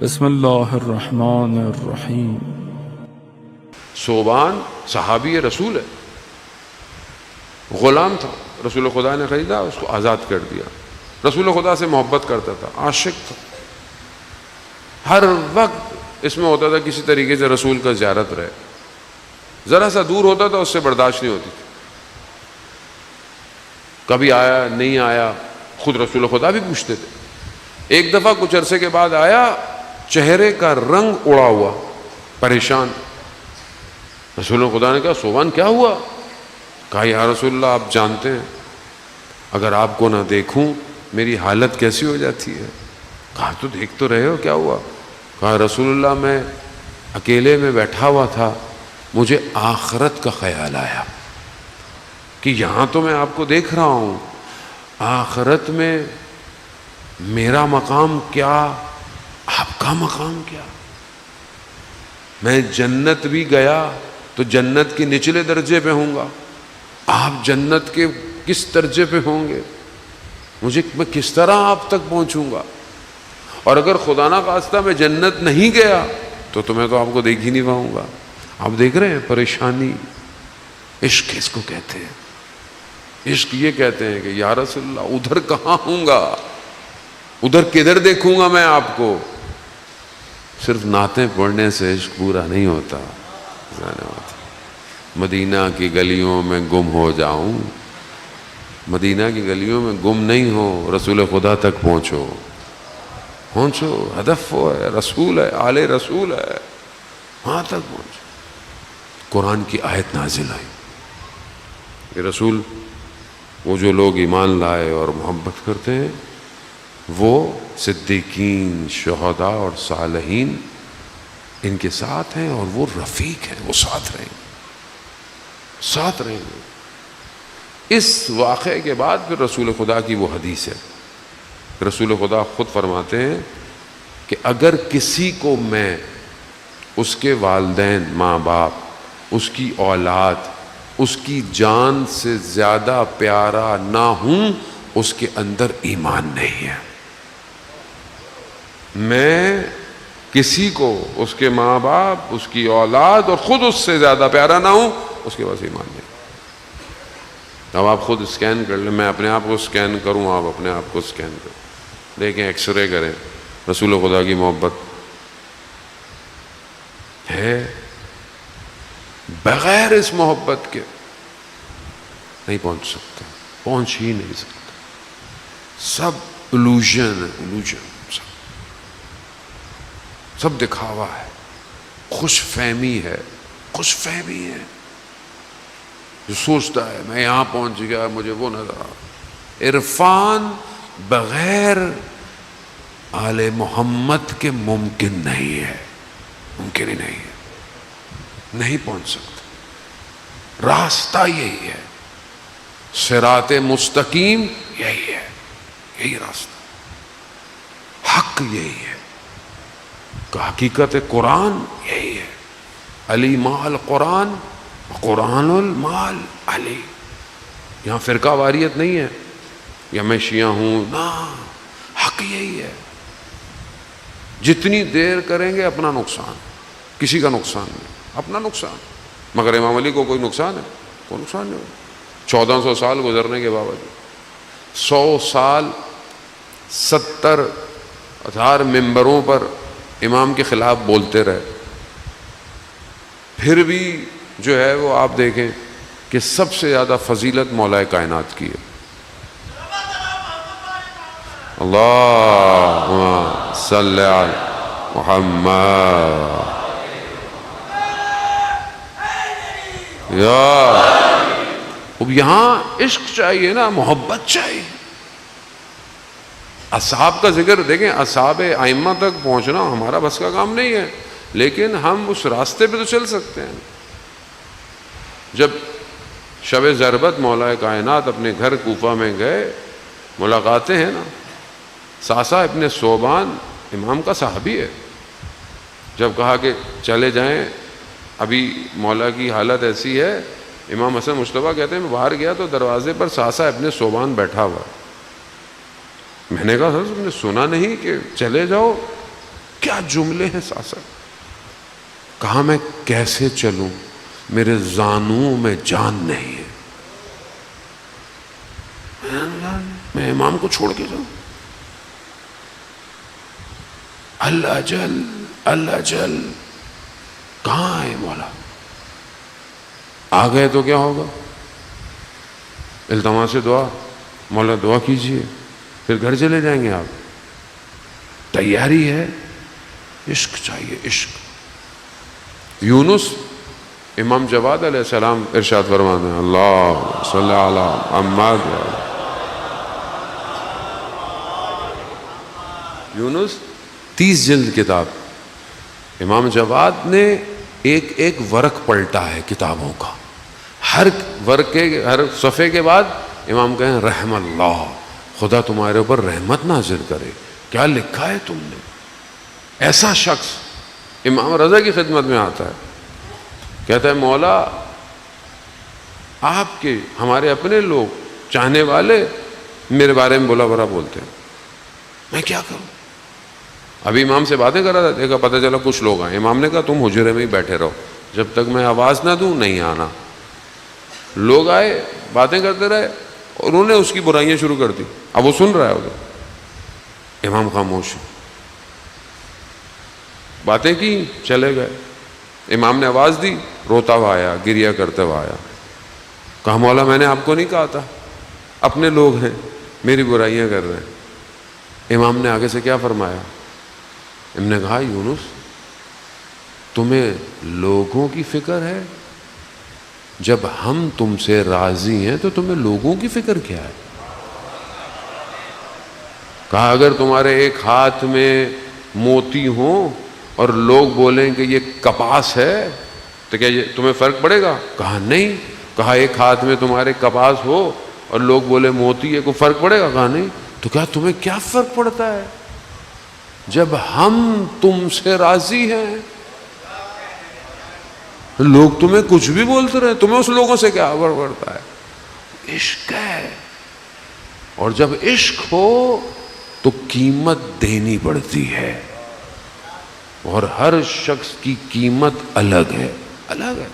بسم اللہ الرحمن الرحیم۔ صوبان صحابی رسول ہے، غلام تھا، رسول خدا نے خریدا، اس کو آزاد کر دیا، رسول خدا سے محبت کرتا تھا، عاشق تھا، ہر وقت اس میں ہوتا تھا کسی طریقے سے رسول کا زیارت رہے، ذرا سا دور ہوتا تھا اس سے برداشت نہیں ہوتی تھی، کبھی آیا نہیں آیا خود رسول خدا بھی پوچھتے تھے۔ ایک دفعہ کچھ عرصے کے بعد آیا، چہرے کا رنگ اڑا ہوا، پریشان، رسول خدا نے کہا صوبان کیا ہوا؟ کہا یا رسول اللہ آپ جانتے ہیں اگر آپ کو نہ دیکھوں میری حالت کیسی ہو جاتی ہے۔ کہا تو دیکھ تو رہے ہو، کیا ہوا؟ کہا رسول اللہ میں اکیلے میں بیٹھا ہوا تھا، مجھے آخرت کا خیال آیا کہ یہاں تو میں آپ کو دیکھ رہا ہوں، آخرت میں میرا مقام کیا، آپ کا مقام کیا؟ میں جنت بھی گیا تو جنت کے نچلے درجے پہ ہوں گا، آپ جنت کے کس درجے پہ ہوں گے، میں کس طرح آپ تک پہنچوں گا؟ اور اگر خدا نہ خواستہ میں جنت نہیں گیا تو میں تو آپ کو دیکھ ہی نہیں پاؤں گا۔ آپ دیکھ رہے ہیں پریشانی، عشق اس کو کہتے ہیں، عشق یہ کہتے ہیں کہ یا رسول اللہ ادھر کہاں ہوں گا، ادھر کدھر دیکھوں گا میں آپ کو؟ صرف نعتیں پڑھنے سے عشق پورا نہیں ہوتا، مدینہ کی گلیوں میں گم ہو جاؤں، مدینہ کی گلیوں میں گم نہیں ہو، رسول خدا تک پہنچو، ہدف وہ ہے، رسول ہے، آل رسول ہے، وہاں تک پہنچو۔ قرآن کی آیت نازل آئی کہ رسول وہ جو لوگ ایمان لائے اور محبت کرتے ہیں وہ صدیقین، شہداء اور صالحین ان کے ساتھ ہیں، اور وہ رفیق ہیں، وہ ساتھ رہیں گے۔ اس واقعے کے بعد پھر رسول خدا کی وہ حدیث ہے، رسول خدا خود فرماتے ہیں کہ اگر کسی کو میں اس کے والدین، ماں باپ، اس کی اولاد، اس کی جان سے زیادہ پیارا نہ ہوں، اس کے اندر ایمان نہیں ہے۔ میں کسی کو اس کے ماں باپ، اس کی اولاد اور خود اس سے زیادہ پیارا نہ ہوں، اس کے پاس ایمان نہیں۔ اب آپ خود اسکین کر لیں، میں اپنے آپ کو اسکین کروں، آپ اپنے آپ کو اسکین کریں، دیکھیں، ایکس رے کریں، رسول خدا کی محبت ہے؟ بغیر اس محبت کے نہیں پہنچ سکتا، پہنچ ہی نہیں سکتا، سب الوژن ہے، الوژن، سب دکھاوا ہے، خوش فہمی ہے، خوش فہمی ہے، جو سوچتا ہے میں یہاں پہنچ گیا، مجھے وہ نظر آ۔ عرفان بغیر آل محمد کے ممکن نہیں ہے، ممکن ہی نہیں ہے، نہیں پہنچ سکتا۔ راستہ یہی ہے، صراط مستقیم یہی ہے، یہی راستہ، حق یہی ہے، کہ حقیقت قرآن یہی ہے، علی مال قرآن، قرآن المال علی۔ یہاں فرقہ واریت نہیں ہے، یا میں شیعہ ہوں، نہ، حق یہی ہے۔ جتنی دیر کریں گے اپنا نقصان، کسی کا نقصان نہیں، اپنا نقصان۔ مگر امام علی کو کوئی نقصان ہے؟ کوئی نقصان نہیں ہو۔ 1400 سال گزرنے کے باوجود 100 سال 70,000 ممبروں پر امام کے خلاف بولتے رہے، پھر بھی جو ہے وہ آپ دیکھیں کہ سب سے زیادہ فضیلت مولا کائنات کی ہے۔ اللہم صلی علی محمد یا۔ اب یہاں عشق چاہیے نا، محبت چاہیے۔ اصحاب کا ذکر دیکھیں، اصحاب ائمہ تک پہنچنا ہمارا بس کا کام نہیں ہے، لیکن ہم اس راستے پہ تو چل سکتے ہیں۔ جب شب ضربت مولا کائنات اپنے گھر کوفہ میں گئے، ملاقاتیں ہیں نا، ساسا ابن صوبان امام کا صحابی ہے، جب کہا کہ چلے جائیں، ابھی مولا کی حالت ایسی ہے، امام حسن مجتبیٰ کہتے ہیں میں باہر گیا تو دروازے پر ساسا ابن صوبان بیٹھا ہوا، میں نے کہا سر تم نے سنا نہیں کہ چلے جاؤ؟ کیا جملے ہیں ساسا. کہا میں کیسے چلوں, میرے زانوں میں جان نہیں ہے, میں امام کو چھوڑ کے جاؤں. اللہ جل اللہ جل, کہاں ہے مولا؟ آ گئے تو کیا ہوگا؟ التماس دعا, مولا دعا کیجئے, پھر گھر چلے جائیں گے آپ. تیاری ہے, عشق چاہیے, عشق. یونس, امام جواد علیہ السلام ارشاد فرماتے ہیں, اللہ صلی علی محمد. یونس 30 جلد کتاب. امام جواد نے ایک ایک ورق پلٹا ہے کتابوں کا. ہر ورق کے, ہر صفحے کے بعد امام کہیں رحم اللہ, خدا تمہارے اوپر رحمت نازل کرے. کیا لکھا ہے تم نے؟ ایسا شخص امام رضا کی خدمت میں آتا ہے, کہتا ہے مولا آپ کے ہمارے اپنے لوگ چاہنے والے میرے بارے میں بولا برا بولتے ہیں, میں کیا کروں؟ ابھی امام سے باتیں کر رہا تھا, دیکھا پتہ چلا کچھ لوگ آئے. امام نے کہا تم حجرے میں ہی بیٹھے رہو, جب تک میں آواز نہ دوں نہیں آنا. لوگ آئے, باتیں کرتے رہے, اور انہوں نے اس کی برائیاں شروع کر دی. اب وہ سن رہا ہے ادھر. امام خاموش, باتیں کی, چلے گئے. امام نے آواز دی, روتا ہوا آیا, گریا کرتے ہوا آیا. کہا مولا میں نے آپ کو نہیں کہا تھا, اپنے لوگ ہیں میری برائیاں کر رہے ہیں. امام نے آگے سے کیا فرمایا؟ ہم نے کہا یونس تمہیں لوگوں کی فکر ہے, جب ہم تم سے راضی ہیں تو تمہیں لوگوں کی فکر کیا ہے؟ کہا اگر تمہارے ایک ہاتھ میں موتی ہوں اور لوگ بولیں کہ یہ کپاس ہے تو کیا یہ تمہیں فرق پڑے گا؟ کہا نہیں. کہا ایک ہاتھ میں تمہارے کپاس ہو اور لوگ بولے موتی ہے, کوئی فرق پڑے گا؟ کہا نہیں. تو کیا تمہیں کیا فرق پڑتا ہے جب ہم تم سے راضی ہیں؟ لوگ تمہیں کچھ بھی بولتے رہے, تمہیں اس لوگوں سے کیا فرق پڑتا ہے؟ عشق ہے, اور جب عشق ہو تو قیمت دینی پڑتی ہے, اور ہر شخص کی قیمت الگ ہے, الگ ہے.